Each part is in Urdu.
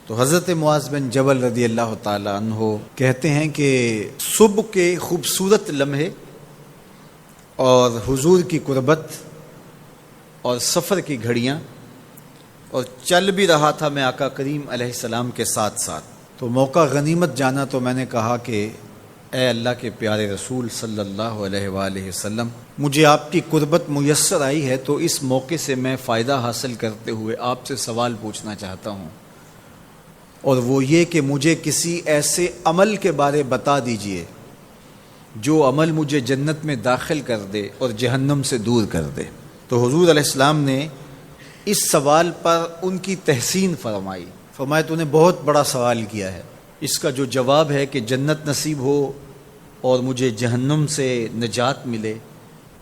تو حضرت معاذ بن جبل رضی اللہ تعالی عنہ کہتے ہیں کہ صبح کے خوبصورت لمحے اور حضور کی قربت اور سفر کی گھڑیاں، اور چل بھی رہا تھا میں آقا کریم علیہ السلام کے ساتھ ساتھ، تو موقع غنیمت جانا تو میں نے کہا کہ اے اللہ کے پیارے رسول صلی اللہ علیہ وآلہ وسلم، مجھے آپ کی قربت میسر آئی ہے تو اس موقع سے میں فائدہ حاصل کرتے ہوئے آپ سے سوال پوچھنا چاہتا ہوں، اور وہ یہ کہ مجھے کسی ایسے عمل کے بارے بتا دیجئے جو عمل مجھے جنت میں داخل کر دے اور جہنم سے دور کر دے۔ تو حضور علیہ السلام نے اس سوال پر ان کی تحسین فرمائی، فرمایا تو نے بہت بڑا سوال کیا ہے، اس کا جو جواب ہے کہ جنت نصیب ہو اور مجھے جہنم سے نجات ملے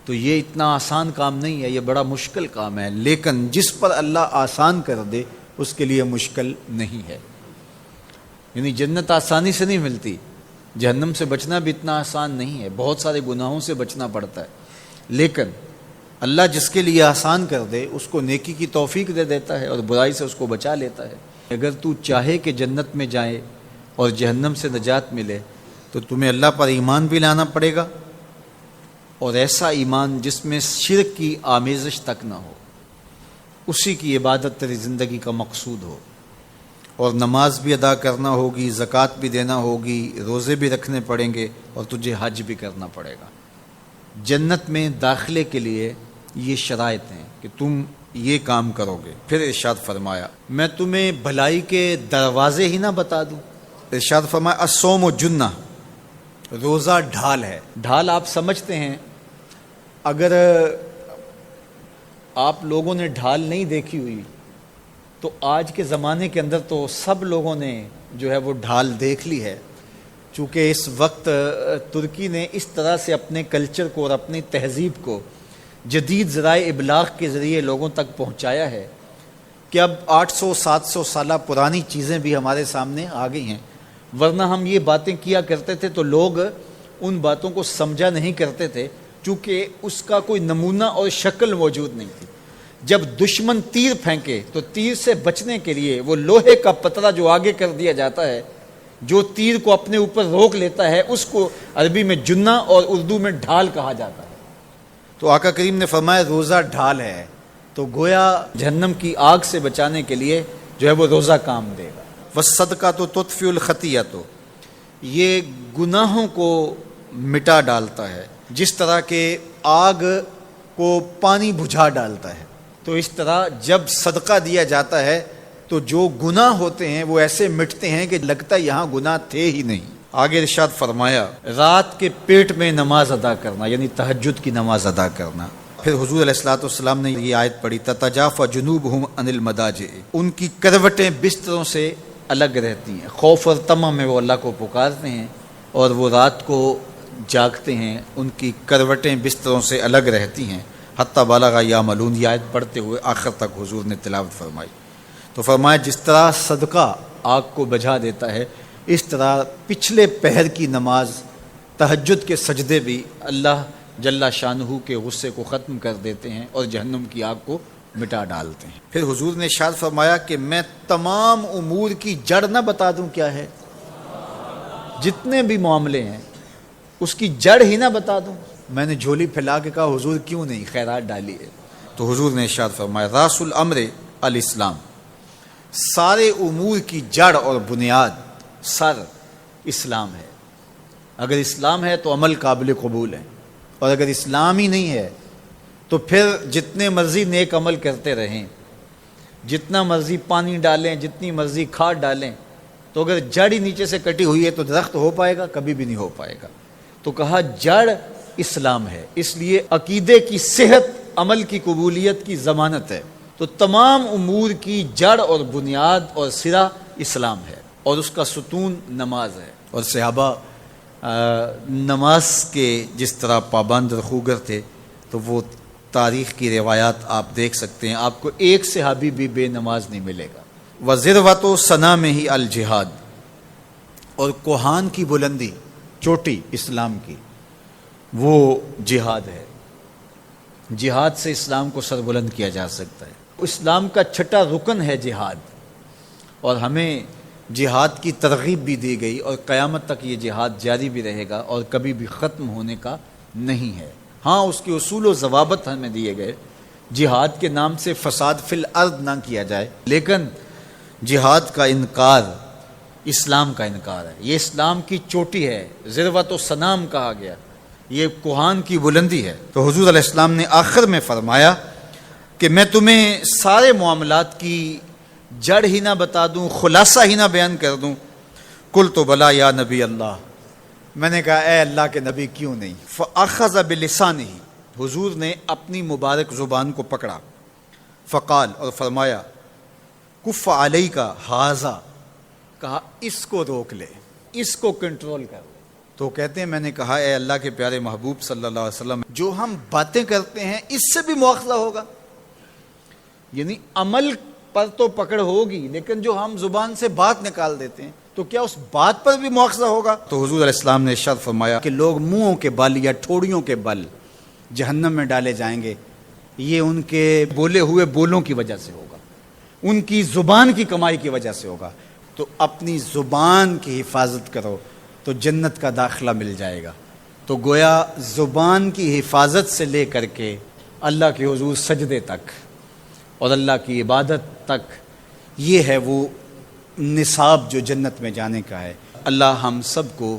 تو یہ اتنا آسان کام نہیں ہے، یہ بڑا مشکل کام ہے، لیکن جس پر اللہ آسان کر دے اس کے لیے مشکل نہیں ہے۔ یعنی جنت آسانی سے نہیں ملتی، جہنم سے بچنا بھی اتنا آسان نہیں ہے، بہت سارے گناہوں سے بچنا پڑتا ہے، لیکن اللہ جس کے لیے آسان کر دے اس کو نیکی کی توفیق دے دیتا ہے اور برائی سے اس کو بچا لیتا ہے۔ اگر تو چاہے کہ جنت میں جائے اور جہنم سے نجات ملے تو تمہیں اللہ پر ایمان بھی لانا پڑے گا، اور ایسا ایمان جس میں شرک کی آمیزش تک نہ ہو، اسی کی عبادت تیری زندگی کا مقصود ہو، اور نماز بھی ادا کرنا ہوگی، زکوٰۃ بھی دینا ہوگی، روزے بھی رکھنے پڑیں گے، اور تجھے حج بھی کرنا پڑے گا۔ جنت میں داخلے کے لیے یہ شرائط ہیں کہ تم یہ کام کرو گے۔ پھر ارشاد فرمایا میں تمہیں بھلائی کے دروازے ہی نہ بتا دوں۔ ارشاد فرمایا الصوم جنہ، روزہ ڈھال ہے۔ ڈھال آپ سمجھتے ہیں، اگر آپ لوگوں نے ڈھال نہیں دیکھی ہوئی تو آج کے زمانے کے اندر تو سب لوگوں نے جو ہے وہ ڈھال دیکھ لی ہے، چونکہ اس وقت ترکی نے اس طرح سے اپنے کلچر کو اور اپنی تہذیب کو جدید ذرائع ابلاغ کے ذریعے لوگوں تک پہنچایا ہے کہ اب 800-700 سالہ پرانی چیزیں بھی ہمارے سامنے آ گئی ہیں، ورنہ ہم یہ باتیں کیا کرتے تھے تو لوگ ان باتوں کو سمجھا نہیں کرتے تھے، چونکہ اس کا کوئی نمونہ اور شکل موجود نہیں تھی۔ جب دشمن تیر پھینکے تو تیر سے بچنے کے لیے وہ لوہے کا پترا جو آگے کر دیا جاتا ہے، جو تیر کو اپنے اوپر روک لیتا ہے، اس کو عربی میں جنہ اور اردو میں ڈھال کہا جاتا ہے۔ تو آقا کریم نے فرمایا روزہ ڈھال ہے، تو گویا جہنم کی آگ سے بچانے کے لیے جو ہے وہ روزہ کام دے گا۔ والصدقۃ تطفئ الخطیۃ، یہ گناہوں کو مٹا ڈالتا ہے، جس طرح کہ آگ کو پانی بجھا ڈالتا ہے، تو اس طرح جب صدقہ دیا جاتا ہے تو جو گناہ ہوتے ہیں وہ ایسے مٹتے ہیں کہ لگتا ہے یہاں گناہ تھے ہی نہیں۔ آگے ارشاد فرمایا رات کے پیٹ میں نماز ادا کرنا، یعنی تہجد کی نماز ادا کرنا۔ پھر حضور علیہ الصلوۃ والسلام نے یہ آیت پڑھی تتجافی جنوبہم عن المضاجع، ان کی کروٹیں بستروں سے الگ رہتی ہیں، خوف اور طمع میں وہ اللہ کو پکارتے ہیں اور وہ رات کو جاگتے ہیں، ان کی کروٹیں بستروں سے الگ رہتی ہیں، حتی بلغ یعملون، یہ آیت پڑھتے ہوئے آخر تک حضور نے تلاوت فرمائی۔ تو فرمایا جس طرح صدقہ آگ کو بجھا دیتا ہے، اس طرح پچھلے پہر کی نماز، تہجد کے سجدے بھی اللہ جل شانہ کے غصے کو ختم کر دیتے ہیں اور جہنم کی آگ کو مٹا ڈالتے ہیں۔ پھر حضور نے ارشاد فرمایا کہ میں تمام امور کی جڑ نہ بتا دوں کیا ہے، جتنے بھی معاملے ہیں اس کی جڑ ہی نہ بتا دوں۔ میں نے جھولی پھیلا کے کہا حضور کیوں نہیں، خیرات ڈالی ہے۔ تو حضور نے ارشاد فرمایا راس الامر الاسلام، سارے امور کی جڑ اور بنیاد، سر اسلام ہے۔ اگر اسلام ہے تو عمل قابل قبول ہے، اور اگر اسلام ہی نہیں ہے تو پھر جتنے مرضی نیک عمل کرتے رہیں، جتنا مرضی پانی ڈالیں، جتنی مرضی کھاد ڈالیں، تو اگر جڑ ہی نیچے سے کٹی ہوئی ہے تو درخت ہو پائے گا؟ کبھی بھی نہیں ہو پائے گا۔ تو کہا جڑ اسلام ہے، اس لیے عقیدے کی صحت عمل کی قبولیت کی ضمانت ہے۔ تو تمام امور کی جڑ اور بنیاد اور سرا اسلام ہے، اور اس کا ستون نماز ہے۔ اور صحابہ نماز کے جس طرح پابند رخوگر تھے، تو وہ تاریخ کی روایات آپ دیکھ سکتے ہیں، آپ کو ایک صحابی بھی بے نماز نہیں ملے گا۔ وَذِرْوَةُ صَنَامِهِ الجہاد، اور کوہان کی بلندی، چوٹی اسلام کی، وہ جہاد ہے۔ جہاد سے اسلام کو سر بلند کیا جا سکتا ہے۔ اسلام کا چھٹا رکن ہے جہاد، اور ہمیں جہاد کی ترغیب بھی دی گئی، اور قیامت تک یہ جہاد جاری بھی رہے گا اور کبھی بھی ختم ہونے کا نہیں ہے۔ ہاں اس کے اصول و ضوابط ہمیں دیے گئے، جہاد کے نام سے فساد فی الارض نہ کیا جائے، لیکن جہاد کا انکار اسلام کا انکار ہے۔ یہ اسلام کی چوٹی ہے، ذروۃ و سنام کہا گیا، یہ کوہان کی بلندی ہے۔ تو حضور علیہ السلام نے آخر میں فرمایا کہ میں تمہیں سارے معاملات کی جڑ ہی نہ بتا دوں، خلاصہ ہی نہ بیان کر دوں؟ قلت بلا یا نبی اللہ، میں نے کہا اے اللہ کے نبی کیوں نہیں؟ فاخذ بلسانہ، حضور نے اپنی مبارک زبان کو پکڑا، فقال، اور فرمایا، کف علیک ھذا، کہا اس کو روک لے، اس کو کنٹرول کر۔ تو کہتے ہیں میں نے کہا اے اللہ کے پیارے محبوب صلی اللہ علیہ وسلم، جو ہم باتیں کرتے ہیں اس سے بھی مواخذہ ہوگا؟ یعنی عمل پر تو پکڑ ہوگی، لیکن جو ہم زبان سے بات نکال دیتے ہیں تو کیا اس بات پر بھی مواخذہ ہوگا؟ تو حضور علیہ السلام نے ارشاد فرمایا کہ لوگ منہوں کے بل یا ٹھوڑیوں کے بل جہنم میں ڈالے جائیں گے، یہ ان کے بولے ہوئے بولوں کی وجہ سے ہوگا، ان کی زبان کی کمائی کی وجہ سے ہوگا۔ تو اپنی زبان کی حفاظت کرو تو جنت کا داخلہ مل جائے گا۔ تو گویا زبان کی حفاظت سے لے کر کے اللہ کے حضور سجدے تک اور اللہ کی عبادت تک، یہ ہے وہ نصاب جو جنت میں جانے کا ہے۔ اللہ ہم سب کو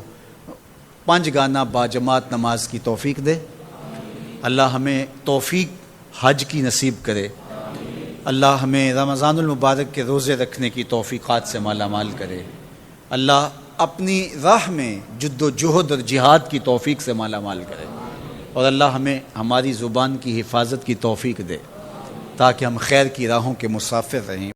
5 گانا باجماعت نماز کی توفیق دے، اللہ ہمیں توفیق حج کی نصیب کرے، اللہ ہمیں رمضان المبارک کے روزے رکھنے کی توفیقات سے مالا مال کرے، اللہ اپنی راہ میں جد و جہد اور جہاد کی توفیق سے مالا مال کرے، اور اللہ ہمیں ہماری زبان کی حفاظت کی توفیق دے تاکہ ہم خیر کی راہوں کے مسافر رہیں۔